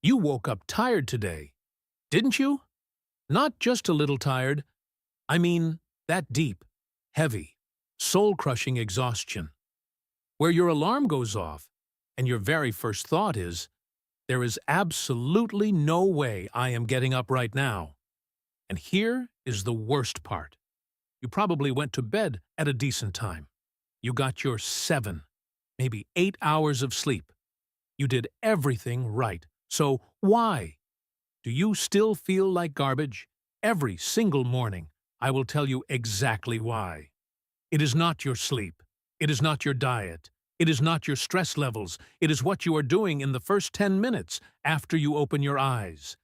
You woke up tired today, didn't you? Not just a little tired. I mean, that deep, heavy, soul-crushing exhaustion, where your alarm goes off and your very first thought is, there is absolutely no way I am getting up right now. And here is the worst part. You probably went to bed at a decent time. You got your 7, maybe 8 hours of sleep. You did everything right. So why? Do you still feel like garbage? Every single morning, I will tell you exactly why. It is not your sleep. It is not your diet. It is not your stress levels. It is what you are doing in the first 10 minutes after you open your eyes.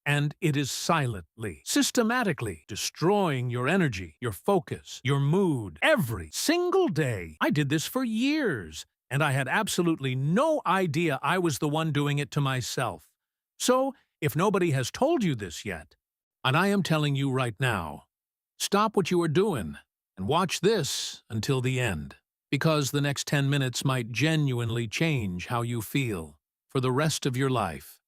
And it is silently, systematically destroying your energy, your focus, your mood, every single day. I did this for years, and I had absolutely no idea I was the one doing it to myself. So, if nobody has told you this yet, and I am telling you right now, stop what you are doing and watch this until the end, because the next 10 minutes might genuinely change how you feel for the rest of your life.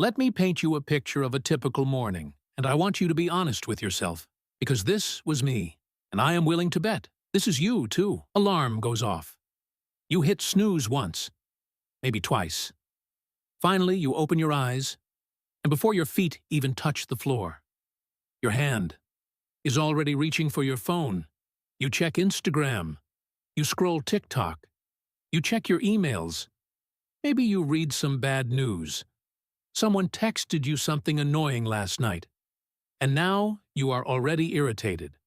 Let me paint you a picture of a typical morning, and I want you to be honest with yourself, because this was me, and I am willing to bet this is you, too. Alarm goes off. You hit snooze once, maybe twice. Finally, you open your eyes, and before your feet even touch the floor, your hand is already reaching for your phone. You check Instagram. You scroll TikTok. You check your emails. Maybe you read some bad news. Someone texted you something annoying last night, and now you are already irritated.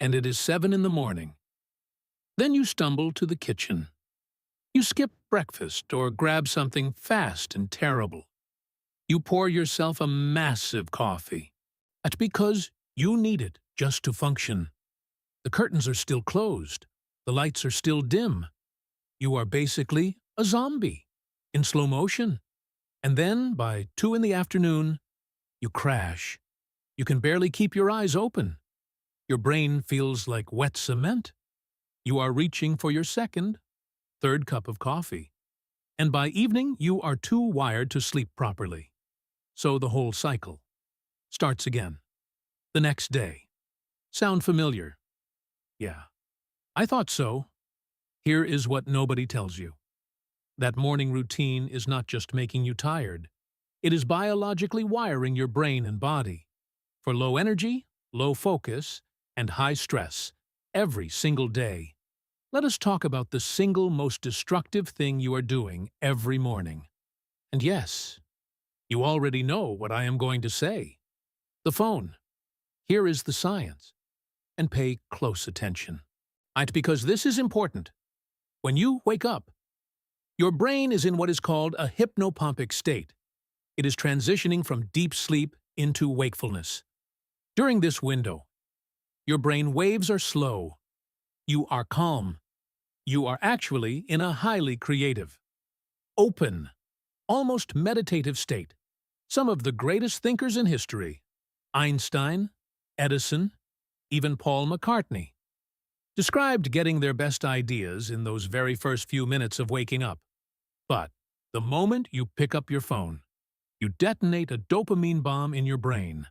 And it is 7 in the morning. Then you stumble to the kitchen. You skip breakfast or grab something fast and terrible. You pour yourself a massive coffee. That's because you need it just to function. The curtains are still closed. The lights are still dim. You are basically a zombie in slow motion. And then, by 2 in the afternoon, you crash. You can barely keep your eyes open. Your brain feels like wet cement. You are reaching for your second, third cup of coffee. And by evening, you are too wired to sleep properly. So the whole cycle starts again. The next day. Sound familiar? Yeah. I thought so. Here is what nobody tells you. That morning routine is not just making you tired. It is biologically wiring your brain and body for low energy, low focus, and high stress every single day. Let us talk about the single most destructive thing you are doing every morning. And yes, you already know what I am going to say. The phone. Here is the science. And pay close attention. Because this is important. When you wake up, your brain is in what is called a hypnopompic state. It is transitioning from deep sleep into wakefulness. During this window, your brain waves are slow. You are calm. You are actually in a highly creative, open, almost meditative state. Some of the greatest thinkers in history, Einstein, Edison, even Paul McCartney, described getting their best ideas in those very first few minutes of waking up. But the moment you pick up your phone, you detonate a dopamine bomb in your brain.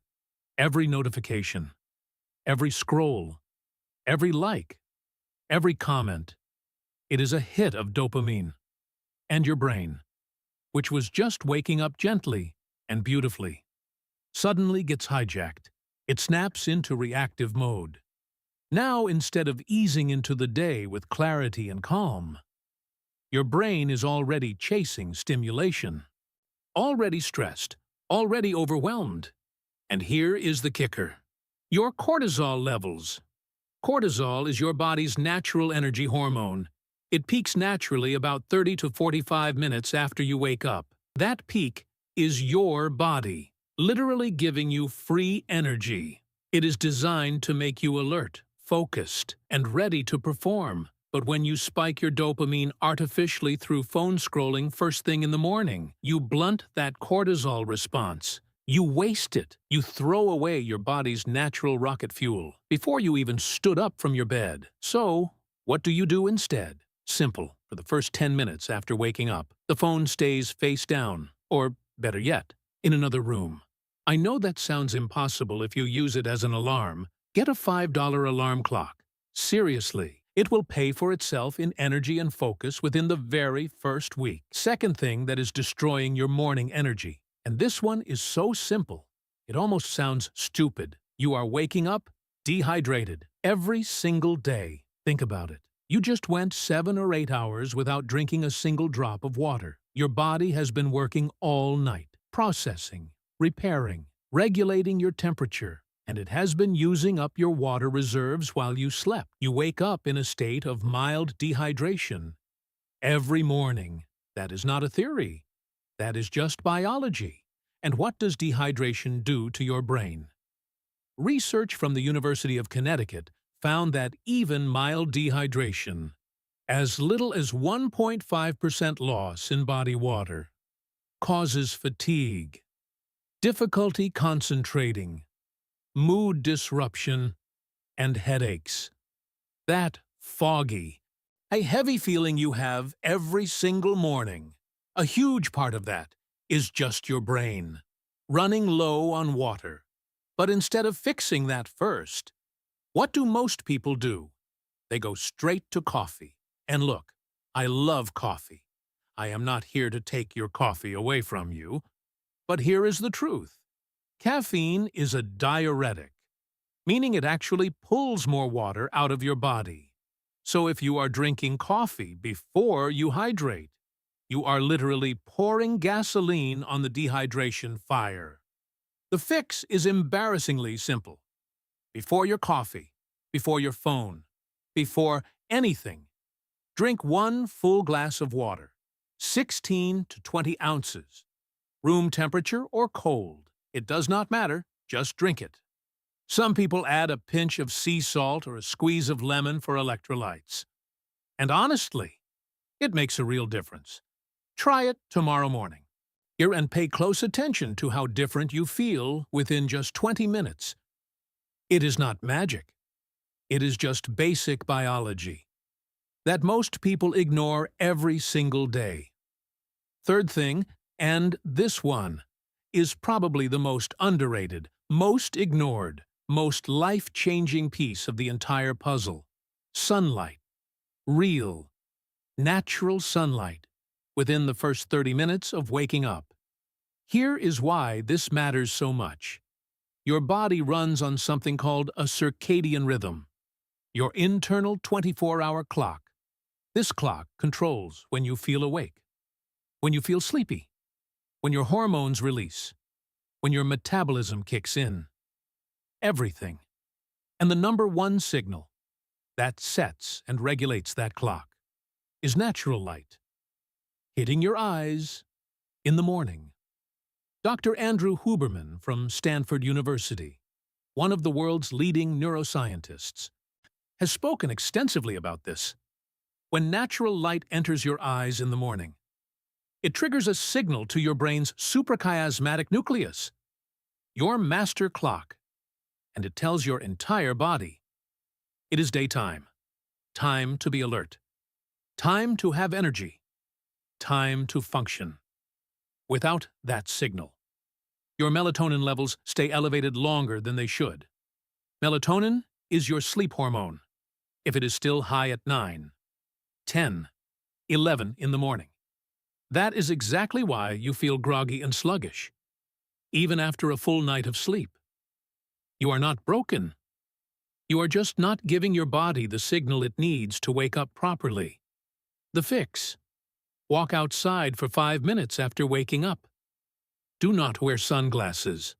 Every notification, every scroll, every like, every comment, it is a hit of dopamine. And your brain, which was just waking up gently and beautifully, suddenly gets hijacked. It snaps into reactive mode. Now, instead of easing into the day with clarity and calm, your brain is already chasing stimulation, already stressed, already overwhelmed. And here is the kicker. Your cortisol levels. Cortisol is your body's natural energy hormone. It peaks naturally about 30 to 45 minutes after you wake up. That peak is your body, literally giving you free energy. It is designed to make you alert, focused, and ready to perform. But when you spike your dopamine artificially through phone scrolling first thing in the morning, you blunt that cortisol response. You waste it. You throw away your body's natural rocket fuel before you even stood up from your bed. So, what do you do instead? Simple. For the first 10 minutes after waking up, the phone stays face down, or Better yet, in another room. I know that sounds impossible if you use it as an alarm. Get a $5 alarm clock. Seriously, it will pay for itself in energy and focus within the very first week. Second thing that is destroying your morning energy, and this one is so simple, it almost sounds stupid. You are waking up dehydrated every single day. Think about it. You just went 7 or 8 hours without drinking a single drop of water. Your body has been working all night, processing, repairing, regulating your temperature, and it has been using up your water reserves while you slept. You wake up in a state of mild dehydration every morning. That is not a theory. That is just biology. And what does dehydration do to your brain? Research from the University of Connecticut found that even mild dehydration, as little as 1.5% loss in body water, causes fatigue, difficulty concentrating, mood disruption, and headaches. That foggy, a heavy feeling you have every single morning, a huge part of that is just your brain running low on water. But instead of fixing that first, what do most people do? They go straight to coffee. And look, I love coffee. I am not here to take your coffee away from you. But here is the truth. Caffeine is a diuretic, meaning it actually pulls more water out of your body. So if you are drinking coffee before you hydrate, you are literally pouring gasoline on the dehydration fire. The fix is embarrassingly simple. Before your coffee, before your phone, before anything, drink 1 full glass of water, 16 to 20 ounces. Room temperature or cold, it does not matter, just drink it. Some people add a pinch of sea salt or a squeeze of lemon for electrolytes. And honestly, it makes a real difference. Try it tomorrow morning. Here and pay close attention to how different you feel within just 20 minutes. It is not magic. It is just basic biology that most people ignore every single day. Third thing, and this one, is probably the most underrated, most ignored, most life-changing piece of the entire puzzle. Sunlight. Real, natural sunlight within the first 30 minutes of waking up. Here is why this matters so much. Your body runs on something called a circadian rhythm, your internal 24-hour clock. This clock controls when you feel awake, when you feel sleepy, when your hormones release, when your metabolism kicks in. Everything. And the number one signal that sets and regulates that clock is natural light, hitting your eyes in the morning. Dr. Andrew Huberman from Stanford University, one of the world's leading neuroscientists, has spoken extensively about this. When natural light enters your eyes in the morning, it triggers a signal to your brain's suprachiasmatic nucleus, your master clock, and it tells your entire body, it is daytime, time to be alert, time to have energy, time to function. Without that signal, your melatonin levels stay elevated longer than they should. Melatonin is your sleep hormone. If it is still high at 9, 10, 11 in the morning, that is exactly why you feel groggy and sluggish, even after a full night of sleep. You are not broken. You are just not giving your body the signal it needs to wake up properly. The fix: walk outside for 5 minutes after waking up. Do not wear sunglasses.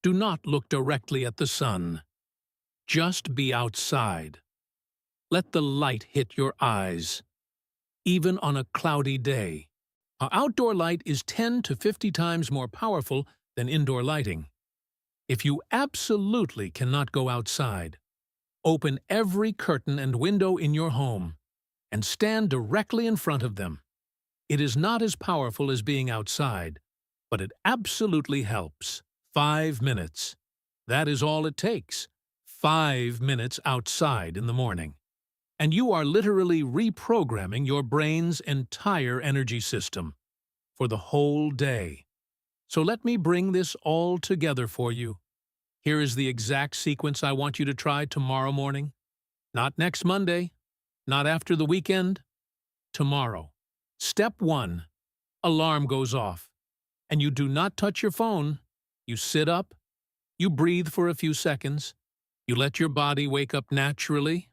Do not look directly at the sun. Just be outside. Let the light hit your eyes, even on a cloudy day. Outdoor light is 10 to 50 times more powerful than indoor lighting. If you absolutely cannot go outside, open every curtain and window in your home and stand directly in front of them. It is not as powerful as being outside, but it absolutely helps. 5 minutes. That is all it takes. 5 minutes outside in the morning. And you are literally reprogramming your brain's entire energy system for the whole day. So let me bring this all together for you. Here is the exact sequence I want you to try tomorrow morning. Not next Monday, not after the weekend, tomorrow. Step 1. Alarm goes off. And you do not touch your phone. You sit up. You breathe for a few seconds. You let your body wake up naturally.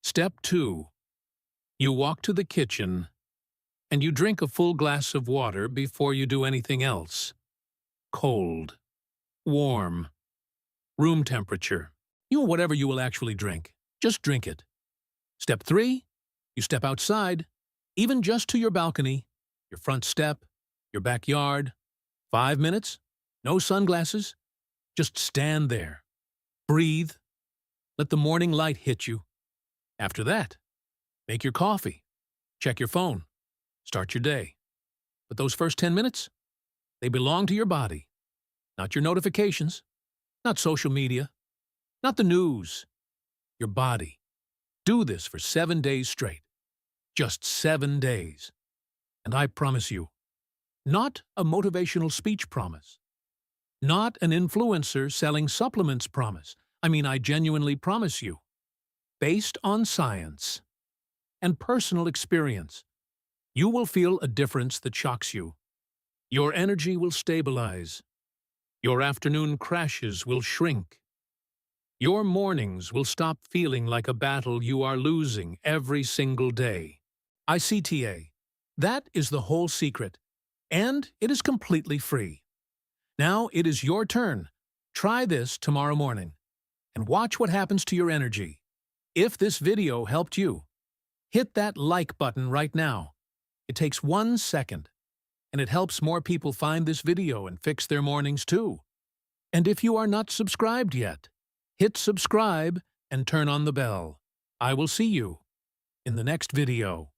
Step 2. You walk to the kitchen and you drink a full glass of water before you do anything else. Cold, warm, room temperature. Whatever you will actually drink. Just drink it. Step 3. You step outside, even just to your balcony, your front step, your backyard. 5 minutes, no sunglasses. Just stand there. Breathe. Let the morning light hit you. After that, make your coffee. Check your phone. Start your day. But those first 10 minutes, they belong to your body. Not your notifications, not social media, not the news. Your body. Do this for 7 days straight. Just 7 days. And I promise you, not a motivational speech promise. Not an influencer selling supplements promise. I genuinely promise you. Based on science and personal experience, you will feel a difference that shocks you. Your energy will stabilize. Your afternoon crashes will shrink. Your mornings will stop feeling like a battle you are losing every single day. ICTA. That is the whole secret. And it is completely free. Now it is your turn. Try this tomorrow morning and watch what happens to your energy. If this video helped you, hit that like button right now. It takes 1 second, and it helps more people find this video and fix their mornings too. And if you are not subscribed yet, hit subscribe and turn on the bell. I will see you in the next video.